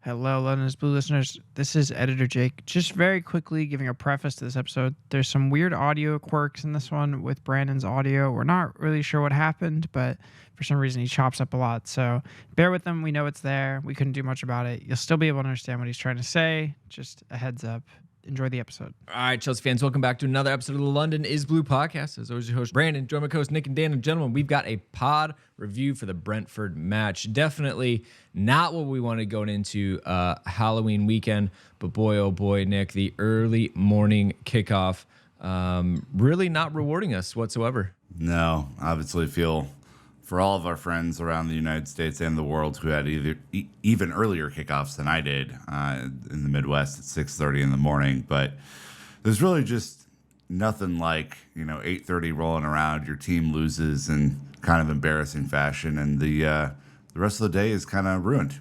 Hello, London's Blue listeners. This is Editor Jake. Just very quickly giving a preface to this episode. There's some weird audio quirks in this one with Brandon's audio. We're not really sure what happened, but for some reason he chops up a lot. So bear with him. We know it's there. We couldn't do much about it. You'll still be able to understand what he's trying to say. Just a heads up. Enjoy the episode. All right, Chelsea fans, welcome back to another episode of the London is Blue podcast. As always, your host, Brandon, join my co-host, Nick and Dan. And gentlemen, we've got a pod review for the Brentford match. Definitely not what we wanted going into Halloween weekend, but boy, oh boy, Nick, the early morning kickoff really not rewarding us whatsoever. No, obviously feel for all of our friends around the United States and the world who had even earlier kickoffs than I did in the Midwest at 6:30 in the morning. But there's really just nothing like 8:30 rolling around, your team loses in kind of embarrassing fashion, and the rest of the day is kind of ruined.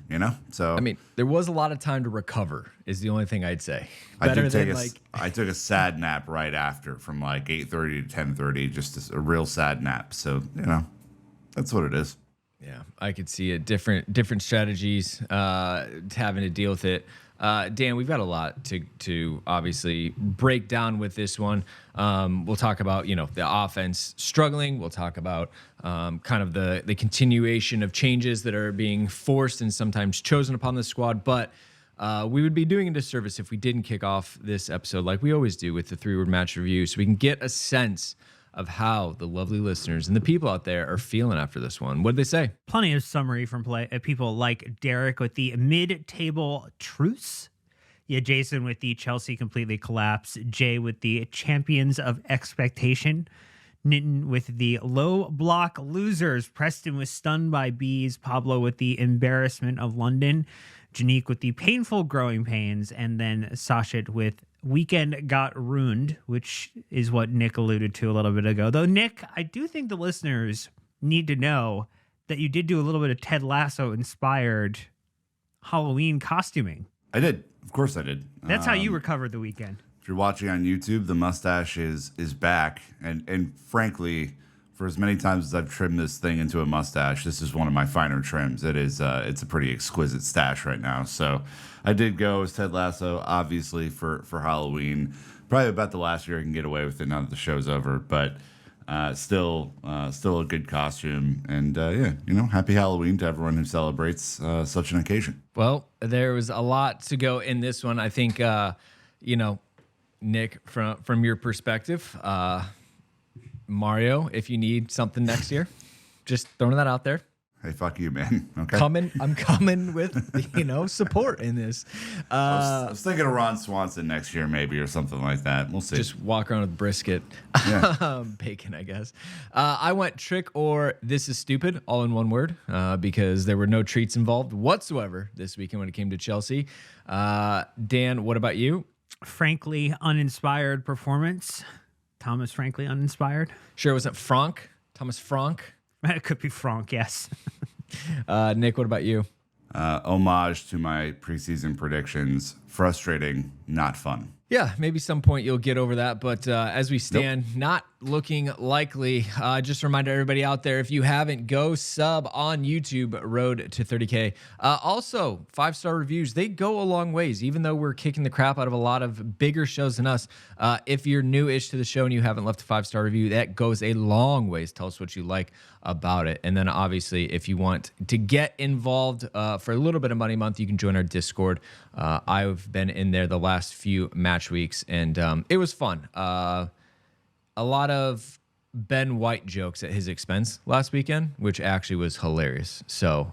So I mean, there was a lot of time to recover. Is the only thing I'd say. I took a sad nap right after, from like 8:30 to 10:30, just a real sad nap. So that's what it is. Yeah, I could see it. Different strategies having to deal with it. Dan, we've got a lot to obviously break down with this one. We'll talk about the offense struggling. We'll talk about kind of the continuation of changes that are being forced and sometimes chosen upon the squad. But we would be doing a disservice if we didn't kick off this episode like we always do with the 3-word match review, so we can get a sense of how the lovely listeners and the people out there are feeling after this one. What did they say? Plenty of summary from people like Derek with the mid-table truce. Yeah, Jason with the Chelsea completely collapse. Jay with the champions of expectation. Nitin with the low block losers. Preston was stunned by bees. Pablo with the embarrassment of London. Janique with the painful growing pains. And then Sachet with weekend got ruined, which is what Nick alluded to a little bit ago. Though, Nick, I do think the listeners need to know that you did do a little bit of Ted Lasso-inspired Halloween costuming. I did. Of course I did. That's how you recovered the weekend. If you're watching on YouTube, the mustache is back. And frankly, for as many times as I've trimmed this thing into a mustache, this is one of my finer trims. It's a pretty exquisite stash right now. So I did go as Ted Lasso, obviously, for Halloween. Probably about the last year I can get away with it now that the show's over. But still a good costume. And happy Halloween to everyone who celebrates such an occasion. Well, there was a lot to go in this one. I think, Nick, from your perspective, Mario, if you need something next year, just throwing that out there. Hey, fuck you, man. Okay. I'm coming with, support in this. I was thinking of Ron Swanson next year, maybe, or something like that. We'll see. Just walk around with brisket, bacon, I guess. I went trick or this is stupid, all in one word, because there were no treats involved whatsoever this weekend when it came to Chelsea. Dan, what about you? Frankly, uninspired performance. Thomas, frankly, uninspired. Sure, was it Franck? Thomas Franck? It could be Franck, yes. Nick, what about you? Homage to my preseason predictions. Frustrating, not fun. Yeah, maybe some point you'll get over that. But as we stand, not looking likely. Just a reminder to everybody out there, if you haven't, go sub on YouTube, Road to 30K. Also, 5-star reviews, they go a long ways, even though we're kicking the crap out of a lot of bigger shows than us. If you're new-ish to the show and you haven't left a 5-star review, that goes a long ways. Tell us what you like about it. And then obviously, if you want to get involved for a little bit of Money Month, you can join our Discord. I've been in there the last few match weeks, and it was fun. A lot of Ben White jokes at his expense last weekend, which actually was hilarious. So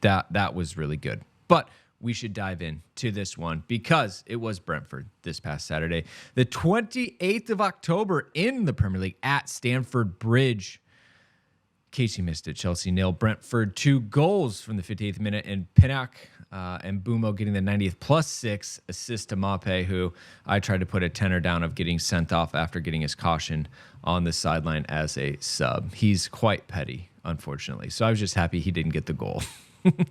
that was really good. But we should dive into this one because it was Brentford this past Saturday, the 28th of October in the Premier League at Stamford Bridge. In case you missed it, Chelsea nil, Brentford 2 goals from the 58th minute, and Pinnock and Bumo getting the 90th +6 assist to Mape, who I tried to put a tenner down of getting sent off after getting his caution on the sideline as a sub. He's quite petty, unfortunately. So I was just happy he didn't get the goal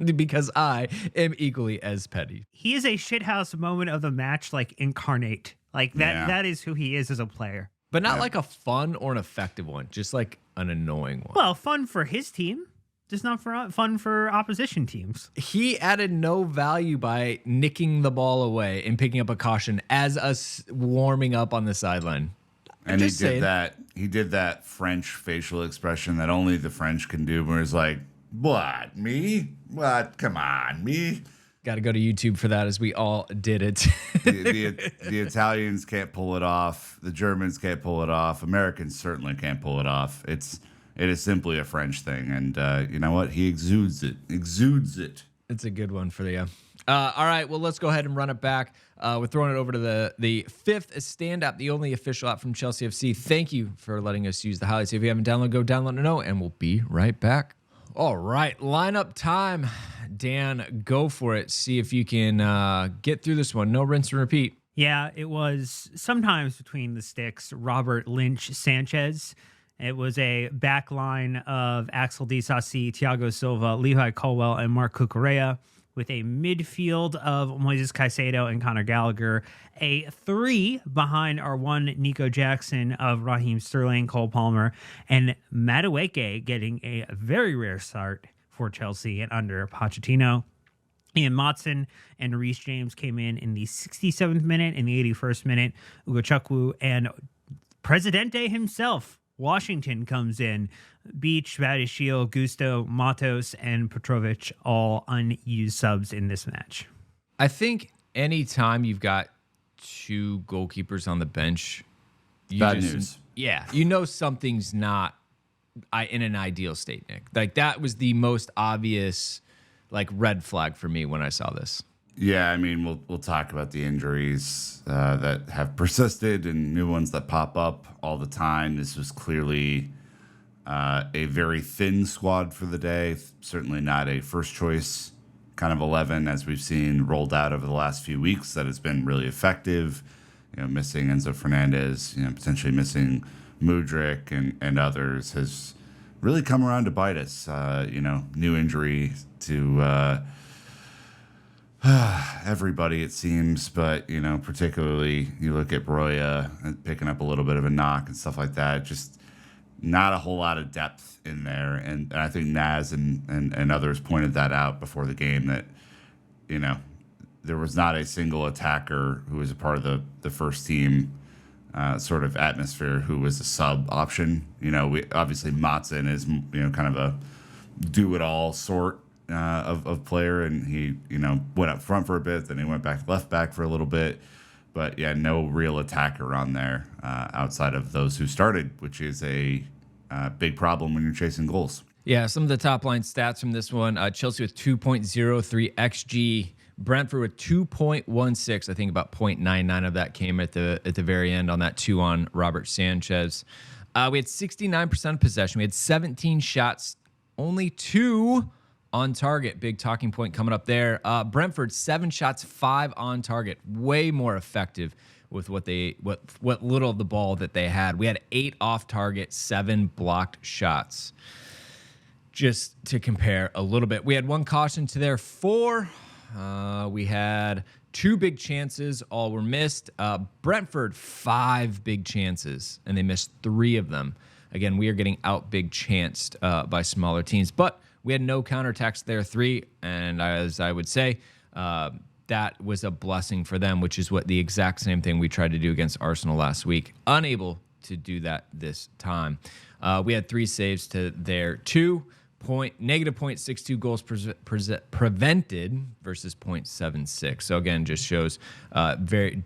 because I am equally as petty. He is a shithouse moment of the match, like incarnate. Like that. Yeah. That is who he is as a player. But not like a fun or an effective one, just like an annoying one. Well, fun for his team. just not fun for opposition teams. He added no value by nicking the ball away and picking up a caution as us warming up on the sideline. And he did that. He did that French facial expression that only the French can do, where it's like, "What, me? What? Come on, me." Got to go to YouTube for that, as we all did it. The Italians can't pull it off. The Germans can't pull it off. Americans certainly can't pull it off. It is simply a French thing, and you know what? He exudes it. Exudes it. It's a good one for you. All right, well, let's go ahead and run it back. We're throwing it over to the fifth stand app, the only official app from Chelsea FC. Thank you for letting us use the highlights. If you haven't downloaded, go download it now, and we'll be right back. All right, lineup time. Dan, go for it. See if you can get through this one. No rinse and repeat. Yeah, it was sometimes between the sticks. Robert Lynch Sanchez. It was a back line of Axel Disasi, Thiago Silva, Levi Colwell, and Mark Cucurella, with a midfield of Moises Caicedo and Conor Gallagher, a 3 behind our 1 Nico Jackson of Raheem Sterling, Cole Palmer, and Madueke getting a very rare start for Chelsea and under Pochettino. Ian Motson and Reece James came in the 67th minute and the 81st minute. Ugo Chukwu and Presidente himself, Washington, comes in. Beach, Badiashile, Gusto, Matos, and Petrovic, all unused subs in this match. I think anytime you've got 2 goalkeepers on the bench, Bad news. Yeah, you know something's not in an ideal state, Nick. Like, that was the most obvious, like, red flag for me when I saw this. Yeah, I mean, we'll talk about the injuries that have persisted and new ones that pop up all the time. This was clearly a very thin squad for the day. Certainly not a first choice kind of 11 as we've seen rolled out over the last few weeks. That has been really effective. You know, missing Enzo Fernandez, potentially missing Mudryk and others has really come around to bite us. New injury to everybody, it seems, but particularly you look at Broya picking up a little bit of a knock and stuff like that. Just not a whole lot of depth in there, and I think Naz and others pointed that out before the game, that there was not a single attacker who was a part of the first team sort of atmosphere who was a sub option. We obviously Motson is kind of a do it all sort of player, and he went up front for a bit, then he went back left back for a little bit, but yeah, no real attacker on there outside of those who started, which is a big problem when you're chasing goals. Yeah, some of the top line stats from this one: Chelsea with 2.03 xG, Brentford with 2.16. I think about 0.99 of that came at the very end on that 2 on Robert Sanchez. We had 69% possession. We had 17 shots, only 2 on target. Big talking point coming up there. Brentford 7 shots, 5 on target. Way more effective with what little of the ball that they had. We had 8 off target, 7 blocked shots. Just to compare a little bit, we had 1 caution to their 4. We had 2 big chances, all were missed. Brentford 5 big chances, and they missed 3 of them. Again, we are getting out big chanced by smaller teams, but we had no counterattacks there, 3, and as I would say, that was a blessing for them, which is what the exact same thing we tried to do against Arsenal last week. Unable to do that this time. We had 3 saves to their 2. Negative 0.62 goals prevented versus 0.76. So again, just shows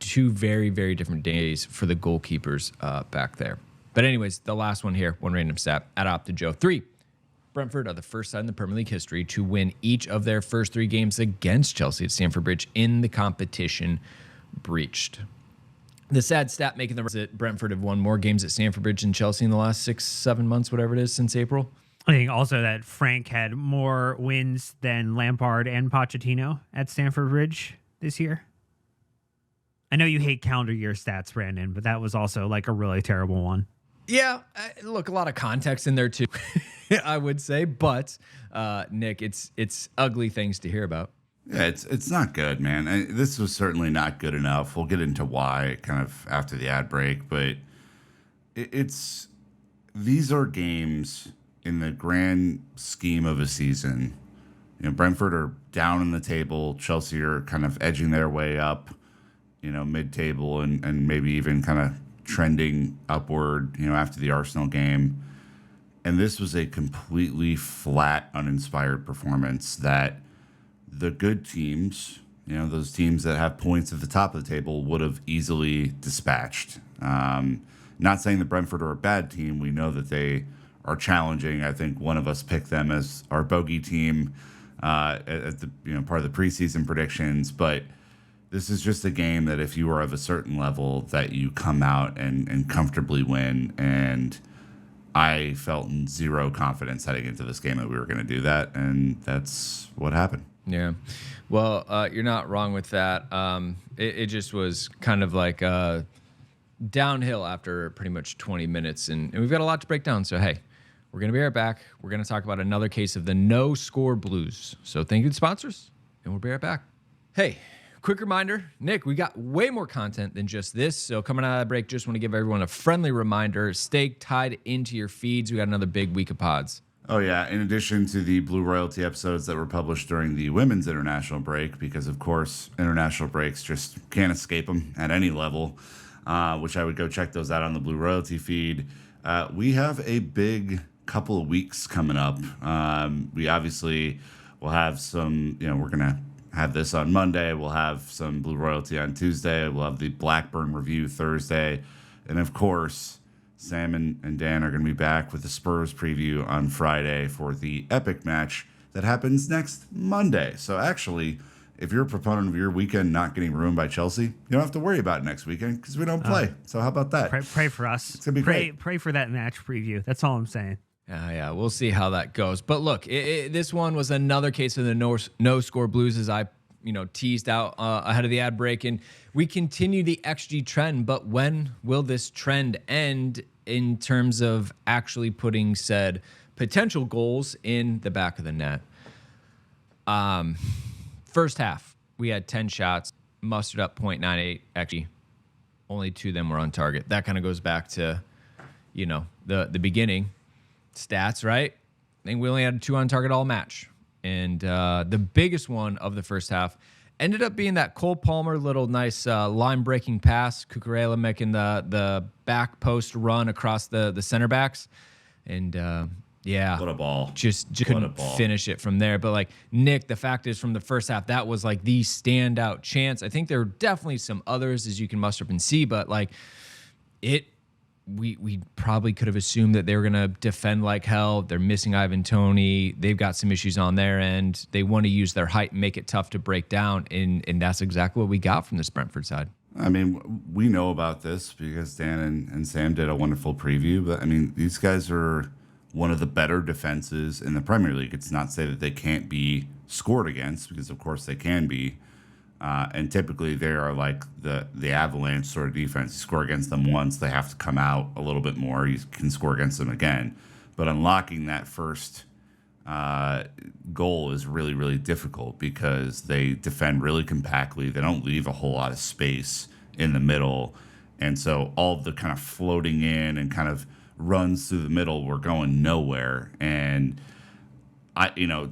two very, very different days for the goalkeepers back there. But anyways, the last one here, one random stat at OptaJoe. 3. Brentford are the first side in the Premier League history to win each of their first 3 games against Chelsea at Stamford Bridge in the competition breached. The sad stat making the that Brentford have won more games at Stamford Bridge than Chelsea in the last 6-7 months, whatever it is, since April. I think also that Frank had more wins than Lampard and Pochettino at Stamford Bridge this year. I know you hate calendar year stats, Brandon, but that was also like a really terrible one. Yeah, look, a lot of context in there too, I would say. But Nick, it's ugly things to hear about. Yeah, it's not good, man. This was certainly not good enough. We'll get into why kind of after the ad break, but these are games in the grand scheme of a season, Brentford are down in the table. Chelsea are kind of edging their way up, mid-table and maybe even kind of trending upward, after the Arsenal game. And this was a completely flat, uninspired performance that the good teams, those teams that have points at the top of the table, would have easily dispatched. Not saying that Brentford are a bad team. We know that they are challenging. I think one of us picked them as our bogey team at the part of the preseason predictions. But this is just a game that if you are of a certain level, that you come out and comfortably win. And I felt zero confidence heading into this game that we were going to do that, and that's what happened. Yeah. Well, you're not wrong with that. It just was kind of like downhill after pretty much 20 minutes, and we've got a lot to break down. So, hey, we're going to be right back. We're going to talk about another case of the no-score blues. So thank you to sponsors, and we'll be right back. Hey, quick reminder, Nick, we got way more content than just this. So coming out of the break, just want to give everyone a friendly reminder. Stay tied into your feeds. We got another big week of pods. Oh, yeah. In addition to the Blue Royalty episodes that were published during the women's international break, because, of course, international breaks just can't escape them at any level, which I would go check those out on the Blue Royalty feed. We have a big couple of weeks coming up. We obviously will have some, we're going to have this on Monday. We'll have some Blue Royalty on Tuesday. We'll have the Blackburn review Thursday. And, of course, Sam and Dan are going to be back with the Spurs preview on Friday for the epic match that happens next Monday. So actually, if you're a proponent of your weekend not getting ruined by Chelsea, you don't have to worry about it next weekend because we don't play. So how about that? Pray for us. It's going to be great. Pray for that match preview. That's all I'm saying. Yeah, we'll see how that goes. But look, this one was another case of the no-score blues, as I teased out ahead of the ad break, and we continue the XG trend. But when will this trend end in terms of actually putting said potential goals in the back of the net? First half, we had 10 shots, mustered up 0.98 XG. Only 2 of them were on target. That kind of goes back to, the beginning stats, right? I think we only had 2 on target all match. And the biggest one of the first half ended up being that Cole Palmer little nice line-breaking pass. Cucurella making the back post run across the center backs. And, What a ball. Just couldn't finish it from there. But, Nick, the fact is from the first half, that was, the standout chance. I think there were definitely some others, as you can muster up and see. But, we probably could have assumed that they were going to defend like hell. They're missing Ivan Toney. They've got some issues on their end. They want to use their height and make it tough to break down, and that's exactly what we got from this Brentford side. I mean, we know about this because Dan and Sam did a wonderful preview, but, these guys are one of the better defenses in the Premier League. It's not to say that they can't be scored against, because, of course, they can be. And typically they are like the Avalanche sort of defense. You score against them once, they have to come out a little bit more. You can score against them again. But unlocking that first goal is really, really difficult because they defend really compactly. They don't leave a whole lot of space in the middle. And so all of the kind of floating in and kind of runs through the middle were going nowhere. And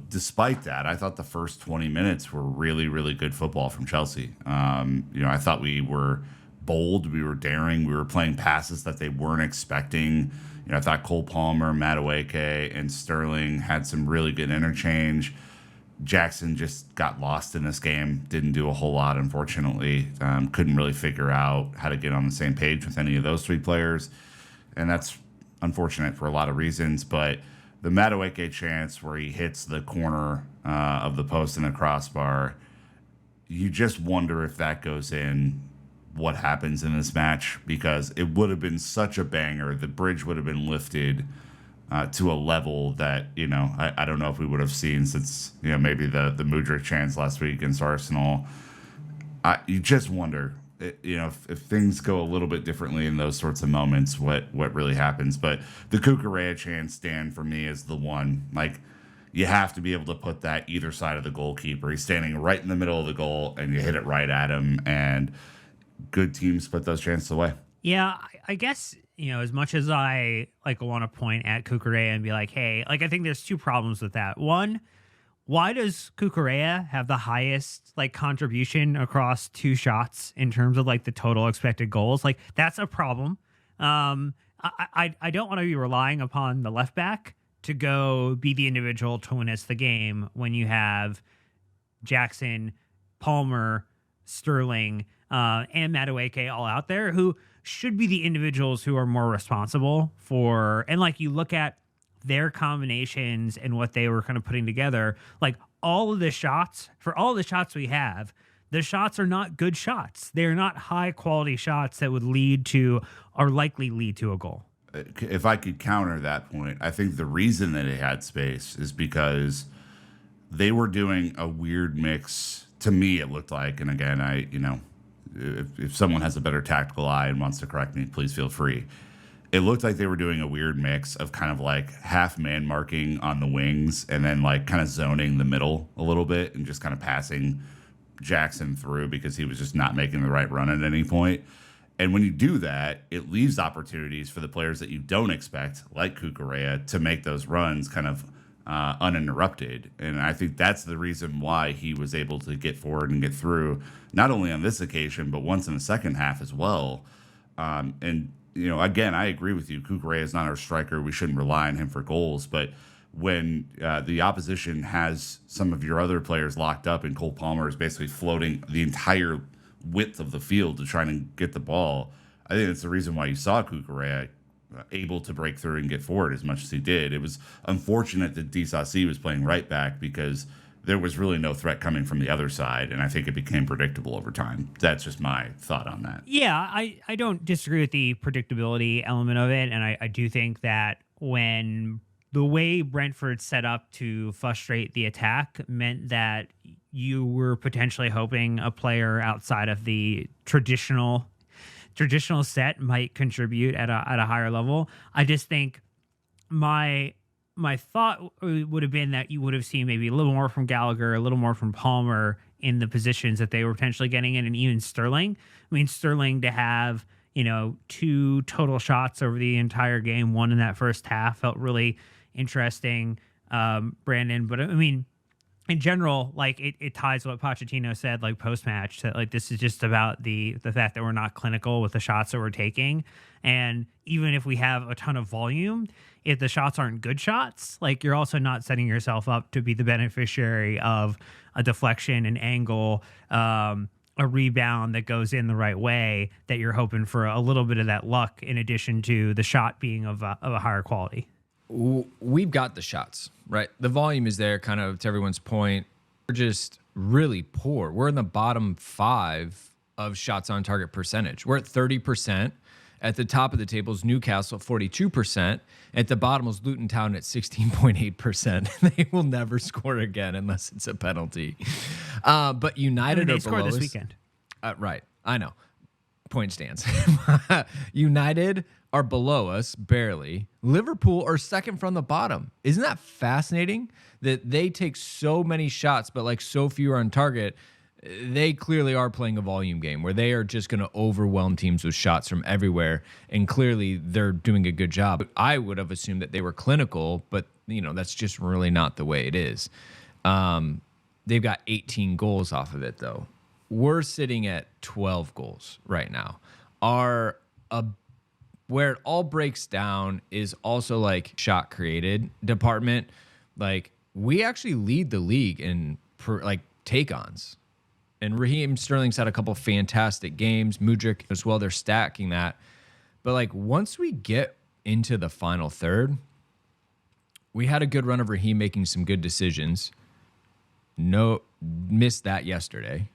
despite that, I thought the first 20 minutes were really, really good football from Chelsea. I thought we were bold, we were daring, we were playing passes that they weren't expecting. I thought Cole Palmer, Madueke, and Sterling had some really good interchange. Jackson just got lost in this game, didn't do a whole lot, unfortunately. Couldn't really figure out how to get on the same page with any of those 3 players. And that's unfortunate for a lot of reasons, but the Madueke chance where he hits the corner of the post and the crossbar, you just wonder if that goes in, what happens in this match, because it would have been such a banger. The bridge would have been lifted to a level that, I don't know if we would have seen since, maybe the Mudryk chance last week against Arsenal. You just wonder, if things go a little bit differently in those sorts of moments, what really happens. But the Cucurella chance, Dan, for me, is the one. You have to be able to put that either side of the goalkeeper. He's standing right in the middle of the goal, and you hit it right at him. And good teams put those chances away. Yeah, I guess as much as I want to point at Cucurella and be like, hey, I think there's two problems with that. One, why does Cucurella have the highest contribution across two shots in terms of the total expected goals? That's a problem. I don't want to be relying upon the left back to go be the individual to win us the game when you have Jackson, Palmer, Sterling, and Madueke all out there who should be the individuals who are more responsible for, and you look at their combinations and what they were kind of putting together, all of the shots we have, the shots are not good shots. They're not high quality shots that would lead to or likely lead to a goal. If I could counter that point, I think the reason that it had space is because they were doing a weird mix. To me, it looked like, and again, if someone has a better tactical eye and wants to correct me, please feel free. It looked like they were doing a weird mix of kind of half man marking on the wings and then kind of zoning the middle a little bit and just kind of passing Jackson through because he was just not making the right run at any point. And when you do that, it leaves opportunities for the players that you don't expect, like Cucurella, to make those runs kind of uninterrupted. And I think that's the reason why he was able to get forward and get through, not only on this occasion, but once in the second half as well. Again, I agree with you. Cucurella is not our striker. We shouldn't rely on him for goals. But when the opposition has some of your other players locked up and Cole Palmer is basically floating the entire width of the field to try and get the ball, I think that's the reason why you saw Cucurella able to break through and get forward as much as he did. It was unfortunate that Disasi was playing right back because there was really no threat coming from the other side, and I think it became predictable over time. That's just my thought on that. Yeah, I don't disagree with the predictability element of it, and I do think that when the way Brentford set up to frustrate the attack meant that you were potentially hoping a player outside of the traditional set might contribute at a higher level. I just think my thought would have been that you would have seen maybe a little more from Gallagher, a little more from Palmer in the positions that they were potentially getting in, and even Sterling. I mean, Sterling to have, two total shots over the entire game, one in that first half, felt really interesting, Brandon. But I mean, in general, it ties what Pochettino said, post-match, that this is just about the fact that we're not clinical with the shots that we're taking. And even if we have a ton of volume, if the shots aren't good shots, you're also not setting yourself up to be the beneficiary of a deflection, an angle, a rebound that goes in the right way, that you're hoping for a little bit of that luck in addition to the shot being of a higher quality. We've got the shots, right? The volume is there, kind of to everyone's point. We're just really poor. We're in the bottom 5 of shots on target percentage. We're at 30%. At the top of the table is Newcastle at 42%. At the bottom is Luton Town at 16.8%. They will never score again unless it's a penalty. But United are scored below this us. weekend. Right, I know. Point stands. United are below us, barely. Liverpool are second from the bottom. Isn't that fascinating that they take so many shots, but so few are on target? They clearly are playing a volume game where they are just going to overwhelm teams with shots from everywhere, and clearly they're doing a good job. I would have assumed that they were clinical, but that's just really not the way it is. They've got 18 goals off of it, though. We're sitting at 12 goals right now. Where it all breaks down is also shot created department. We actually lead the league in take-ons. And Raheem Sterling's had a couple fantastic games. Mudryk as well. They're stacking that. But once we get into the final third, we had a good run of Raheem making some good decisions. No, missed that yesterday.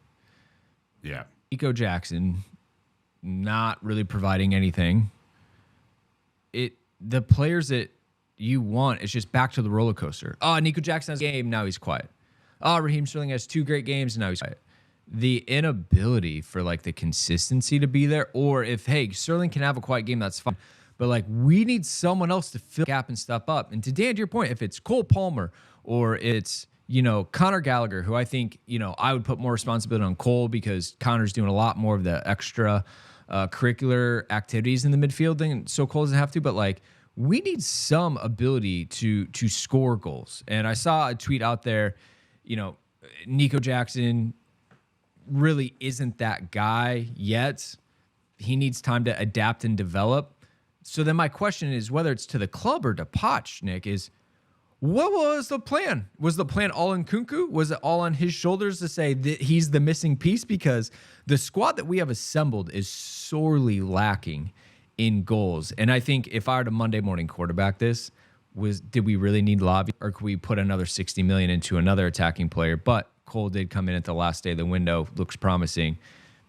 Yeah. Nico Jackson not really providing anything. The players that you want, it's just back to the roller coaster. Oh, Nico Jackson has a game, now he's quiet. Oh, Raheem Sterling has 2 great games, and now he's quiet. The inability for the consistency to be there, or if, hey, Sterling can have a quiet game, that's fine. But we need someone else to fill the gap and step up. And to Dan, to your point, if it's Cole Palmer or it's, Conor Gallagher, who I think, I would put more responsibility on Cole because Conor's doing a lot more of the extra curricular activities in the midfield, and so Cole doesn't have to. But like, we need some ability to score goals. And I saw a tweet out there, Nico Jackson really isn't that guy yet. He needs time to adapt and develop. So then my question is, whether it's to the club or to Poch, Nick, is what was the plan? Was the plan all in Kunku? Was it all on his shoulders to say that he's the missing piece? Because the squad that we have assembled is sorely lacking in goals. And I think if I were to Monday morning quarterback this, did we really need Lobby, or could we put another $60 million into another attacking player? But Cole did come in at the last day of the window. Looks promising.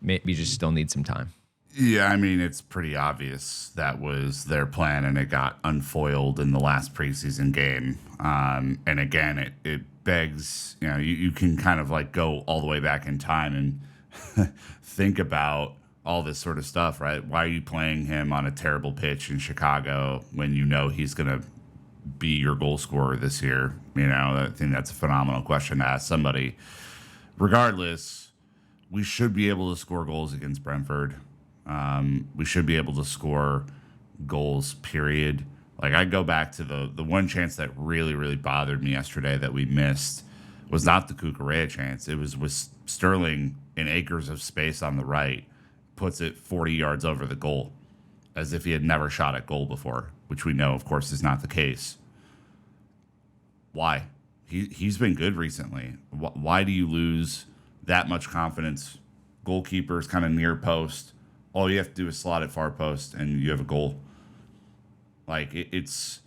Maybe just still need some time. Yeah, I mean, it's pretty obvious that was their plan, and it got unfoiled in the last preseason game. And again, it begs, you can kind of like go all the way back in time and think about all this sort of stuff, right? Why are you playing him on a terrible pitch in Chicago when you know he's going to be your goal scorer this year? I think that's a phenomenal question to ask somebody. Regardless, we should be able to score goals against Brentford. We should be able to score goals, period. Like, I go back to the one chance that really, really bothered me yesterday that we missed was not the Cucurella chance. It was with Sterling in acres of space on the right, puts it 40 yards over the goal as if he had never shot at goal before, which we know, of course, is not the case. Why? He's been good recently. Why do you lose that much confidence? Goalkeeper's kind of near post. All you have to do is slot it far post, and you have a goal. Like, it's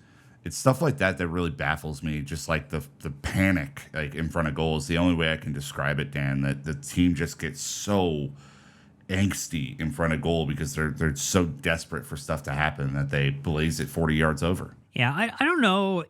stuff like that that really baffles me. Just like the panic, like, in front of goal is the only way I can describe it, Dan. That the team just gets so angsty in front of goal because they're so desperate for stuff to happen that they blaze it 40 yards over. Yeah, I don't know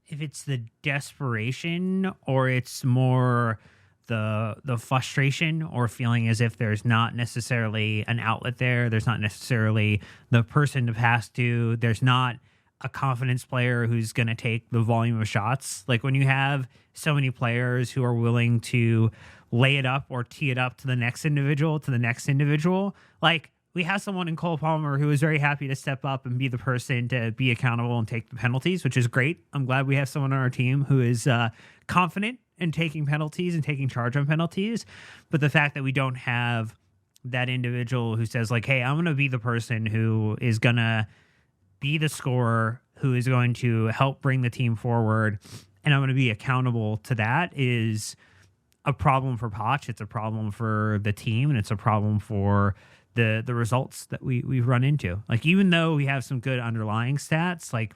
if it's the desperation or it's more the frustration or feeling as if there's not necessarily an outlet there. There's not necessarily the person to pass to. There's not a confidence player who's going to take the volume of shots. Like, when you have so many players who are willing to lay it up or tee it up to the next individual, like, we have someone in Cole Palmer who is very happy to step up and be the person to be accountable and take the penalties, which is great. I'm glad we have someone on our team who is confident in taking penalties and taking charge on penalties. But the fact that we don't have that individual who says, like, hey, I'm going to be the person who is going to be the scorer, who is going to help bring the team forward, and I'm going to be accountable to that, is a problem for Poch. It's a problem for the team, and it's a problem for the results that we've run into. Like, even though we have some good underlying stats, like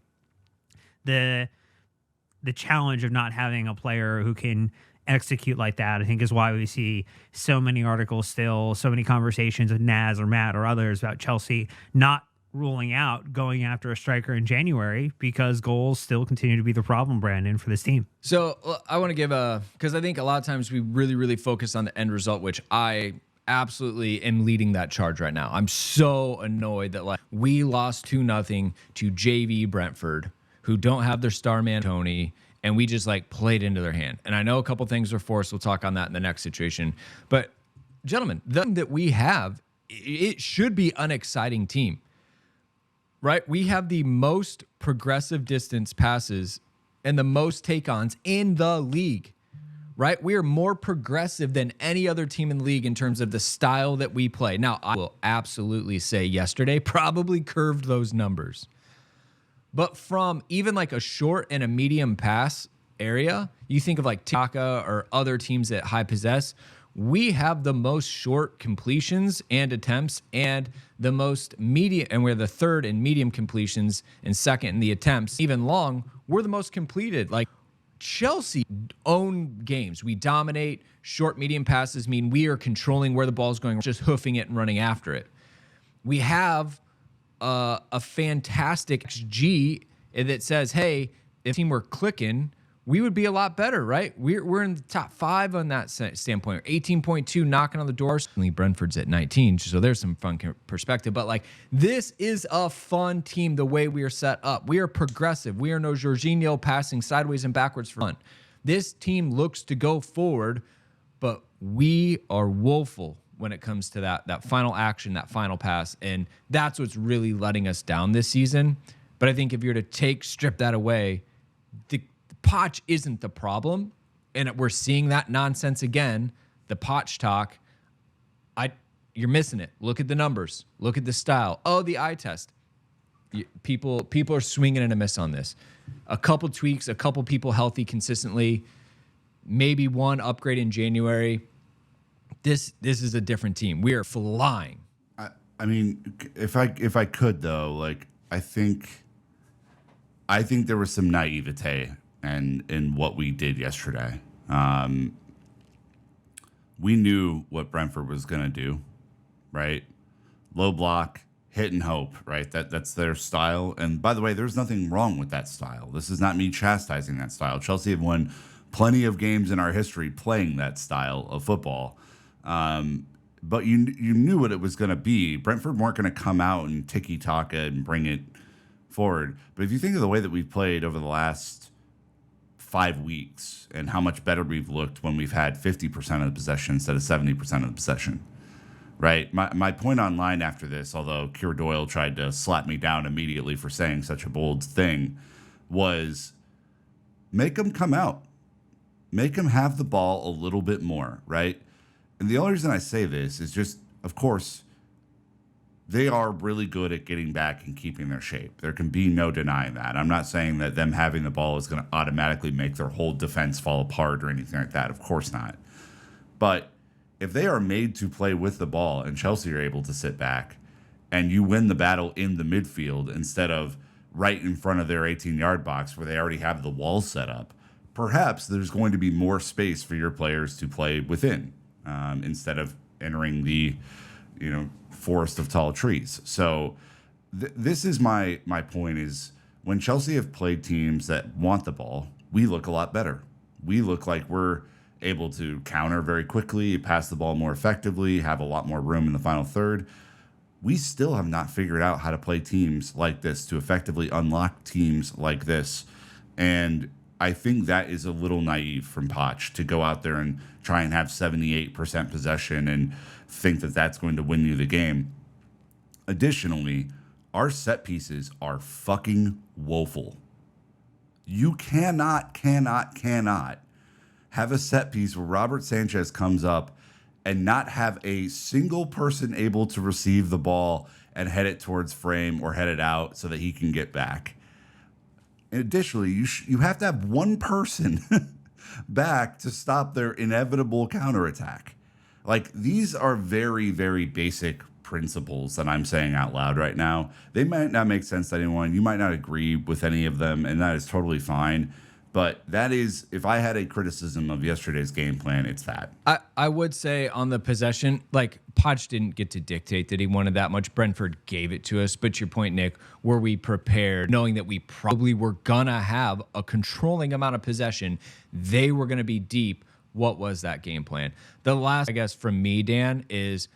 the challenge of not having a player who can execute like that, I think, is why we see so many articles still, so many conversations with Naz or Matt or others about Chelsea not ruling out going after a striker in January, because goals still continue to be the problem, Brandon, for this team. So I want to give because I think a lot of times we really, really focus on the end result, which I absolutely am leading that charge right now. I'm so annoyed that, like, we lost 2-0 to JV Brentford, who don't have their star man Tony, and we just like played into their hand. And I know a couple things were forced. We'll talk on that in the next situation. But gentlemen, the thing that we have, it should be an exciting team, right? We have the most progressive distance passes and the most take-ons in the league, right? We are more progressive than any other team in the league in terms of the style that we play. Now, I will absolutely say yesterday probably curved those numbers. But from even like a short and a medium pass area, you think of like Taka or other teams that high possess, we have the most short completions and attempts and the most medium, and we're the third in medium completions and second in the attempts. Even long, we're the most completed. Like, Chelsea own games. We dominate. Short, medium passes mean we are controlling where the ball's going, just hoofing it and running after it. We have a fantastic XG that says, hey, if team were clicking, we would be a lot better, right? We're in the top 5 on that standpoint. 18.2 knocking on the doors. Brentford's at 19, so there's some fun perspective. But like, this is a fun team the way we are set up. We are progressive. We are no Jorginho passing sideways and backwards for fun. This team looks to go forward, but we are woeful when it comes to that final action, that final pass. And that's what's really letting us down this season. But I think if you're to strip that away, the Poch isn't the problem. And we're seeing that nonsense again, the Poch talk. You're missing it. Look at the numbers. Look at the style. Oh, the eye test. People are swinging and a miss on this. A couple tweaks, a couple people healthy consistently, maybe one upgrade in January. This is a different team. We are flying. I mean, if I could though, like I think there was some naivete in what we did yesterday. We knew what Brentford was going to do, right? Low block, hit and hope, right? That's their style. And by the way, there's nothing wrong with that style. This is not me chastising that style. Chelsea have won plenty of games in our history playing that style of football. But you knew what it was going to be. Brentford weren't going to come out and tiki-taka and bring it forward. But if you think of the way that we've played over the last 5 weeks and how much better we've looked when we've had 50% of the possession instead of 70% of the possession, right? My point online after this, although Keir Doyle tried to slap me down immediately for saying such a bold thing, was make them come out. Make them have the ball a little bit more, right? And the only reason I say this is just, of course, they are really good at getting back and keeping their shape. There can be no denying that. I'm not saying that them having the ball is going to automatically make their whole defense fall apart or anything like that. Of course not. But if they are made to play with the ball and Chelsea are able to sit back and you win the battle in the midfield instead of right in front of their 18-yard box where they already have the wall set up, perhaps there's going to be more space for your players to play within instead of entering the, forest of tall trees. So this is my point is when Chelsea have played teams that want the ball, we look a lot better. We look like we're able to counter very quickly, pass the ball more effectively, have a lot more room in the final third. We still have not figured out how to play teams like this, to effectively unlock teams like this. And I think that is a little naive from Poch to go out there and try and have 78% possession and think that that's going to win you the game. Additionally, our set pieces are fucking woeful. You cannot have a set piece where Robert Sanchez comes up and not have a single person able to receive the ball and head it towards frame or head it out so that he can get back. And additionally, you have to have one person back to stop their inevitable counterattack. Like, these are very, very basic principles that I'm saying out loud right now. They might not make sense to anyone. You might not agree with any of them, and that is totally fine. But that is, if I had a criticism of yesterday's game plan, it's that. I would say on the possession, like, Poch didn't get to dictate that he wanted that much. Brentford gave it to us. But your point, Nick, were we prepared, knowing that we probably were going to have a controlling amount of possession? They were going to be deep. What was that game plan? The last, I guess, from me, Dan, is,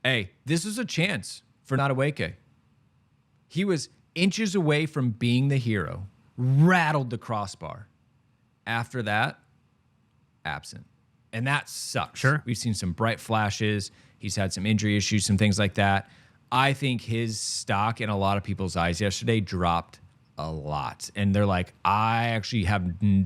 hey, this is a chance for Madueke. He was inches away from being the hero, rattled the crossbar. After that, absent. And that sucks. Sure. We've seen some bright flashes. He's had some injury issues, some things like that. I think his stock in a lot of people's eyes yesterday dropped a lot. And they're like, I actually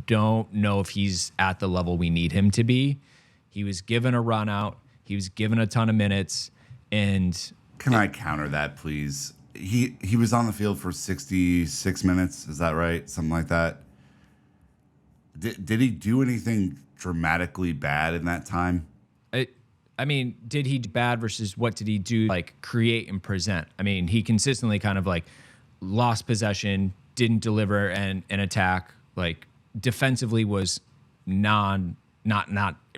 don't know if he's at the level we need him to be. He was given a run out. He was given a ton of minutes. And can I counter that, please? He was on the field for 66 minutes. Is that right? Something like that. Did he do anything dramatically bad in that time? I mean, did he do bad versus what did he do, like, create and present? I mean, he consistently kind of, like, lost possession, didn't deliver an attack, like, defensively was not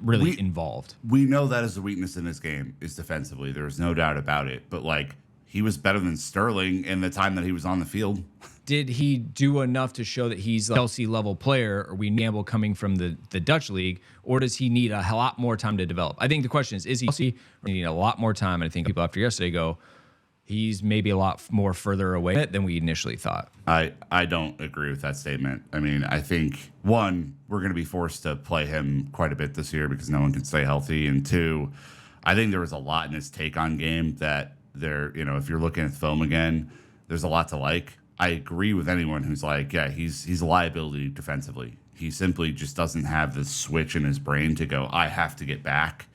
really involved. We know that is a weakness in this game, is defensively. There's no doubt about it. But, like, he was better than Sterling in the time that he was on the field. Did he do enough to show that he's a Chelsea-level player? Are we Gamble coming from the Dutch league? Or does he need a lot more time to develop? I think the question is he Chelsea, or need a lot more time? And I think people after yesterday go, he's maybe a lot more further away than we initially thought. I don't agree with that statement. I mean, I think, one, we're going to be forced to play him quite a bit this year because no one can stay healthy. And two, I think there was a lot in his take on game that if you're looking at film again, there's a lot to like. I agree with anyone who's like, yeah, he's a liability defensively. He simply just doesn't have this switch in his brain to go, I have to get back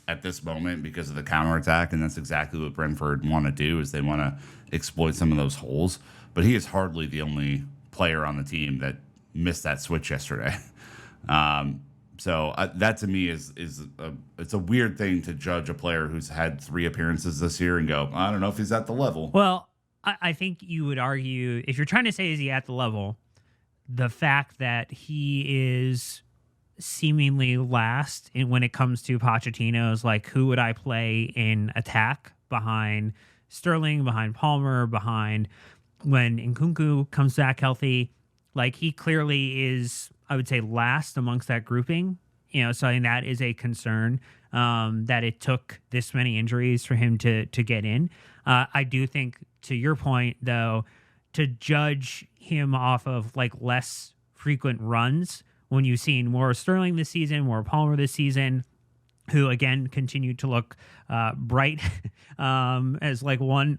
at this moment because of the counterattack. And that's exactly what Brentford want to do, is they want to exploit some of those holes. But he is hardly the only player on the team that missed that switch yesterday. So that to me it's a weird thing to judge a player who's had 3 appearances this year and go, I don't know if he's at the level. Well, I think you would argue, if you're trying to say, is he at the level, the fact that he is seemingly last when it comes to Pochettino's, like, who would I play in attack behind Sterling, behind Palmer, behind when Nkunku comes back healthy, like, he clearly is, I would say, last amongst that grouping. So I think that is a concern, that it took this many injuries for him to get in. I do think, to your point, though, to judge him off of like less frequent runs when you've seen more Sterling this season, more Palmer this season, who again continued to look bright, as like one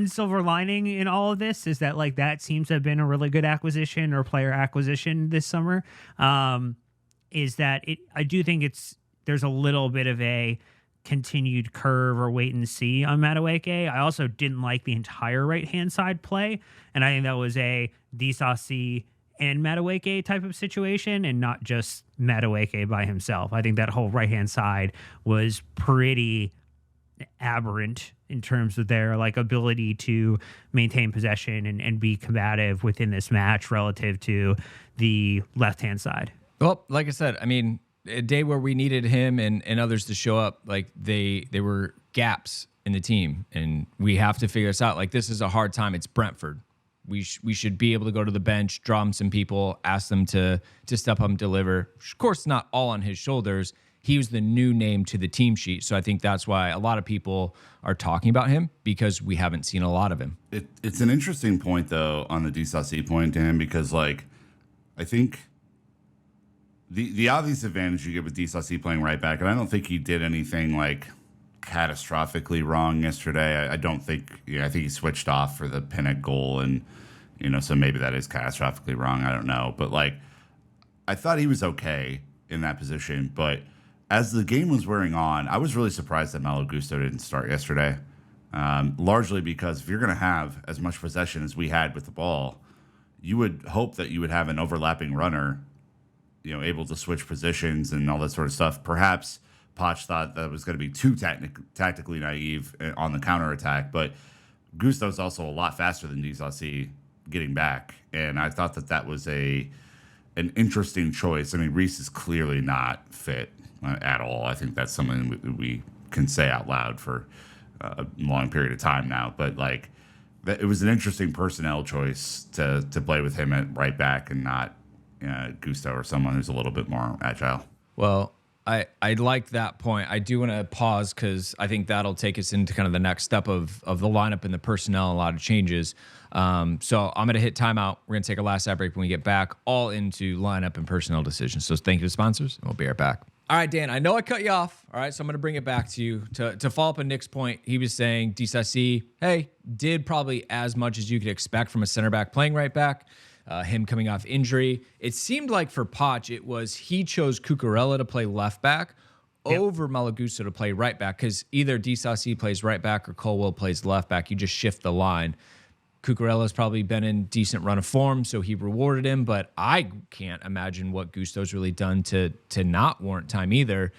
silver lining in all of this is that like that seems to have been a really good acquisition or player acquisition this summer. Is that I do think there's a little bit of a continued curve or wait and see on Madueke. I also didn't like the entire right-hand side play, and I think that was a Disasi and Madueke type of situation and not just Madueke by himself. I think that whole right-hand side was pretty aberrant in terms of their like ability to maintain possession and be combative within this match relative to the left-hand side. Well, like I said, I mean, a day where we needed him and others to show up, like they were gaps in the team, and we have to figure this out. Like, this is a hard time. It's Brentford. We should be able to go to the bench, draw him some people, ask them to step up and deliver. Of course, not all on his shoulders. He was the new name to the team sheet, so I think that's why a lot of people are talking about him, because we haven't seen a lot of him. It's an interesting point, though, on the Disasi point, Dan, because like I think the obvious advantage you get with Disasi playing right back, and I don't think he did anything like catastrophically wrong yesterday. I don't think, I think he switched off for the Pinnock goal, and so maybe that is catastrophically wrong. I don't know, but like I thought he was okay in that position. But as the game was wearing on, I was really surprised that Malo Gusto didn't start yesterday. Largely because if you're going to have as much possession as we had with the ball, you would hope that you would have an overlapping runner, able to switch positions and all that sort of stuff. Perhaps Poch thought that was going to be too tactically naive on the counterattack, but Gusto's also a lot faster than Disasi getting back, and I thought that was an interesting choice. I mean, Reece is clearly not fit at all. I think that's something we can say out loud for a long period of time now, but like it was an interesting personnel choice to play with him at right back and not Gusto or someone who's a little bit more agile. Well, I like that point. I do want to pause because I think that'll take us into kind of the next step of the lineup and the personnel, a lot of changes. So I'm going to hit timeout. We're going to take our last ad break. When we get back, all into lineup and personnel decisions. So thank you to sponsors, and we'll be right back. All right, Dan, I know I cut you off. All right, so I'm going to bring it back to you. To follow up on Nick's point, he was saying Disasi, hey, did probably as much as you could expect from a center back playing right back. Him coming off injury. It seemed like for Poch, it was he chose Cucurella to play left back over Malo Gusto to play right back, because either Disasi plays right back or Colwell plays left back. You just shift the line. Cucurella's probably been in decent run of form, so he rewarded him, but I can't imagine what Gusto's really done to not warrant time either.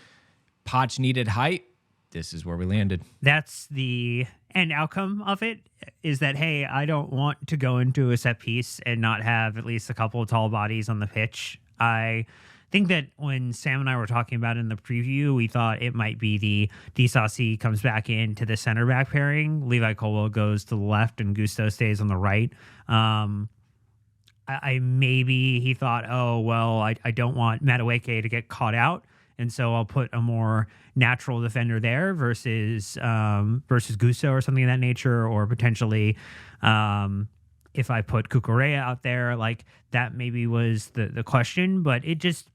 Poch needed height. This is where we landed. That's the end outcome of it, is that, hey, I don't want to go into a set piece and not have at least a couple of tall bodies on the pitch. I think that when Sam and I were talking about it in the preview, we thought it might be the Disasi comes back into the center back pairing. Levi Colwell goes to the left and Gusto stays on the right. I maybe he thought, oh, well, I don't want Madueke to get caught out, and so I'll put a more natural defender there versus Gusto or something of that nature, or potentially if I put Cucurella out there, like that maybe was the question. But it just,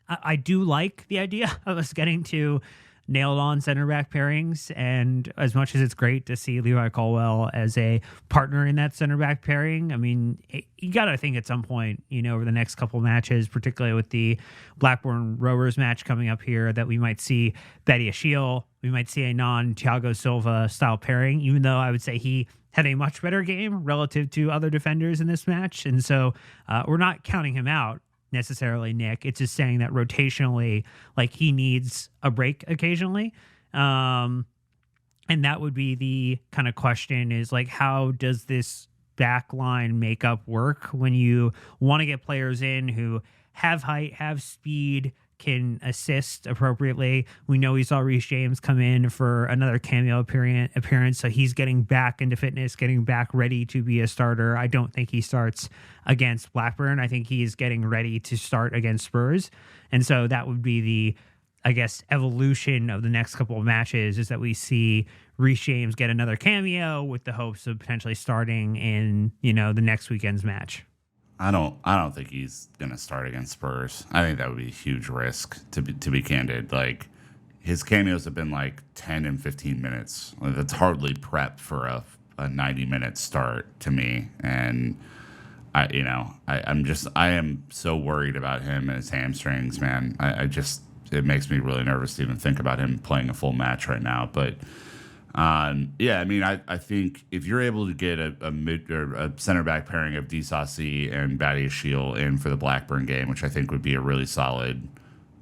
I do like the idea of us getting to nailed on center back pairings. And as much as it's great to see Levi Colwell as a partner in that center back pairing, I mean, you got to think at some point, over the next couple matches, particularly with the Blackburn Rovers match coming up here, that we might see Badiashile, we might see a non-Thiago Silva style pairing, even though I would say he had a much better game relative to other defenders in this match. And so we're not counting him out necessarily, Nick. It's just saying that rotationally, like, he needs a break occasionally. And that would be the kind of question is, like, how does this backline makeup work when you want to get players in who have height, have speed, can assist appropriately? We know we saw Reece James come in for another cameo appearance, so he's getting back into fitness, getting back ready to be a starter. I don't think he starts against Blackburn. I think he's getting ready to start against Spurs. And so that would be the, I guess, evolution of the next couple of matches, is that we see Reece James get another cameo with the hopes of potentially starting in, the next weekend's match. I don't think he's gonna start against Spurs. I think that would be a huge risk, to be candid. Like, his cameos have been like 10 and 15 minutes. Like, that's hardly prep for a 90-minute start to me. And I am so worried about him and his hamstrings, man. It makes me really nervous to even think about him playing a full match right now. But I think if you're able to get a mid or a center back pairing of Disasi and Badiashile in for the Blackburn game, which I think would be a really solid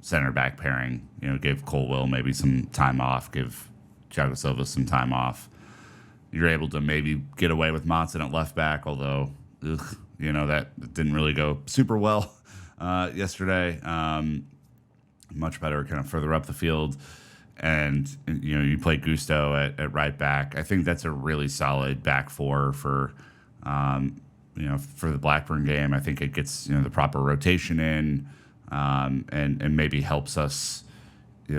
center back pairing, give Colwell maybe some time off, give Thiago Silva some time off. You're able to maybe get away with Monson at left back, although that didn't really go super well yesterday. Much better kind of further up the field. And you play Gusto at right back. I think that's a really solid back four for the Blackburn game. I think it gets the proper rotation in, and maybe helps us